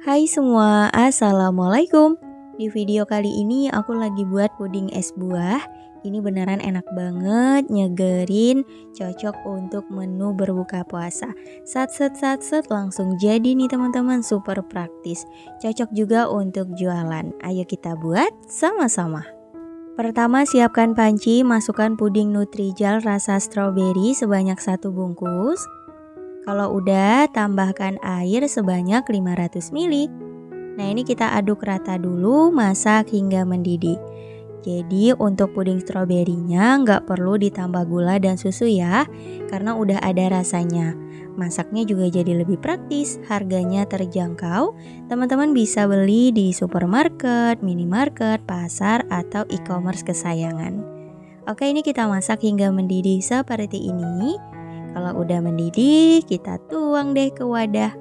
Hai semua, assalamualaikum. Di video kali ini aku lagi buat puding es buah. Ini beneran enak banget, nyegerin, cocok untuk menu berbuka puasa. Sat langsung jadi nih teman-teman, super praktis. Cocok juga untuk jualan. Ayo kita buat sama-sama. Pertama siapkan panci, masukkan puding Nutrijel rasa stroberi sebanyak 1 bungkus. Kalau udah, tambahkan air sebanyak 500 ml. Nah ini kita aduk rata dulu, masak hingga mendidih. Jadi untuk puding stroberinya nggak perlu ditambah gula dan susu ya, karena udah ada rasanya. Masaknya juga jadi lebih praktis, harganya terjangkau. Teman-teman bisa beli di supermarket, minimarket, pasar, atau e-commerce kesayangan. Oke, ini kita masak hingga mendidih seperti ini. Kalau udah mendidih, kita tuang deh ke wadah.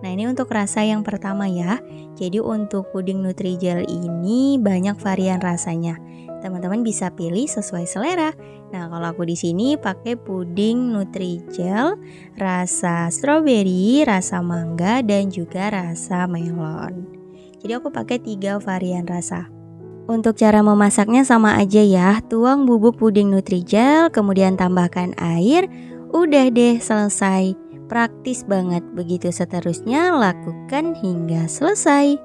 Nah ini untuk rasa yang pertama ya. Jadi untuk puding Nutrijel ini banyak varian rasanya. Teman-teman bisa pilih sesuai selera. Nah kalau aku di sini pakai puding Nutrijel rasa stroberi, rasa mangga, dan juga rasa melon. Jadi aku pakai 3 varian rasa. Untuk cara memasaknya sama aja ya. Tuang bubuk puding Nutrijel, kemudian tambahkan air. Udah deh selesai. Praktis banget. Begitu seterusnya lakukan hingga selesai.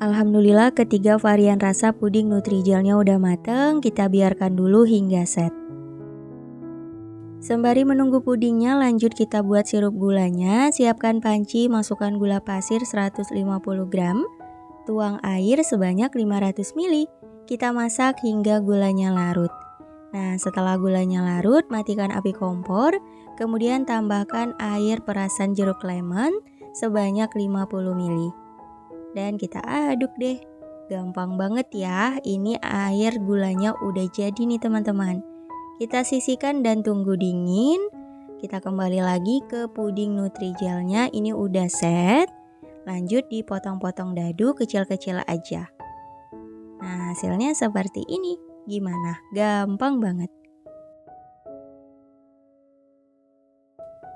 Alhamdulillah ketiga varian rasa puding Nutrijelnya udah mateng, kita biarkan dulu hingga set. Sembari menunggu pudingnya, lanjut kita buat sirup gulanya. Siapkan panci, masukkan gula pasir 150 gram, tuang air sebanyak 500 ml. Kita masak hingga gulanya larut. Nah, setelah gulanya larut, matikan api kompor, kemudian tambahkan air perasan jeruk lemon sebanyak 50 ml. Dan kita aduk deh. Gampang banget ya, ini air gulanya udah jadi nih teman-teman. Kita sisihkan dan tunggu dingin. Kita kembali lagi ke puding Nutrijelnya, ini udah set. Lanjut dipotong-potong dadu kecil-kecil aja. Nah hasilnya seperti ini. Gimana? Gampang banget.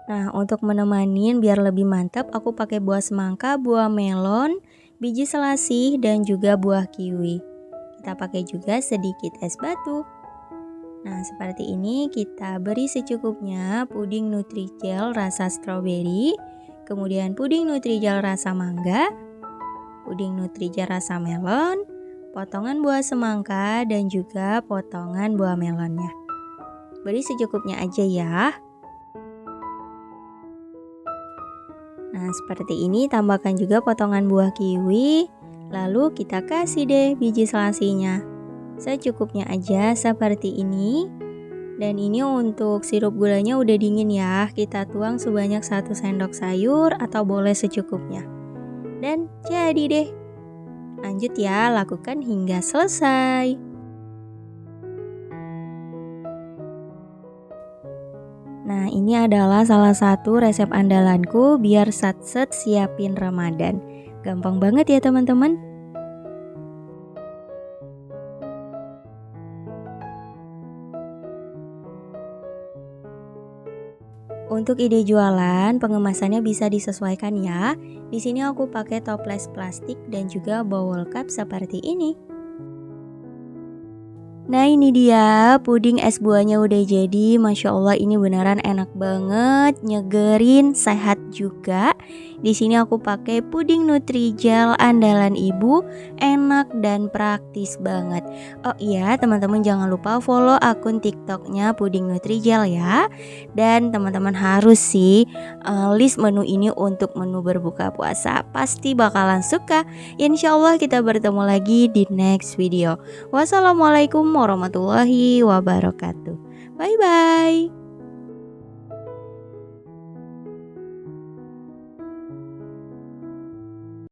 Nah untuk menemanin biar lebih mantap, aku pakai buah semangka, buah melon, biji selasih, dan juga buah kiwi. Kita pakai juga sedikit es batu. Nah seperti ini kita beri secukupnya puding Nutrijel rasa stroberi, kemudian puding Nutrijel rasa mangga, puding Nutrijel rasa melon, potongan buah semangka, dan juga potongan buah melonnya. Beri secukupnya aja ya. Nah seperti ini, tambahkan juga potongan buah kiwi, lalu kita kasih deh biji selasihnya. Secukupnya aja seperti ini. Dan ini untuk sirup gulanya udah dingin ya, kita tuang sebanyak 1 sendok sayur atau boleh secukupnya. Dan jadi deh. Lanjut ya, lakukan hingga selesai. Nah ini adalah salah satu resep andalanku biar satset siapin Ramadan. Gampang banget ya teman-teman. Untuk ide jualan, pengemasannya bisa disesuaikan ya. Di sini aku pakai toples plastik dan juga bowl cup seperti ini. Nah ini dia puding es buahnya udah jadi. Masya Allah ini beneran enak banget, nyegerin, sehat juga. Di sini aku pakai puding Nutrijel andalan ibu, enak dan praktis banget. Oh iya teman-teman jangan lupa follow akun TikToknya puding Nutrijel ya. Dan teman-teman harus sih list menu ini untuk menu berbuka puasa. Pasti bakalan suka. Insya Allah kita bertemu lagi di next video. Wassalamualaikum warahmatullahi wabarakatuh. Bye bye.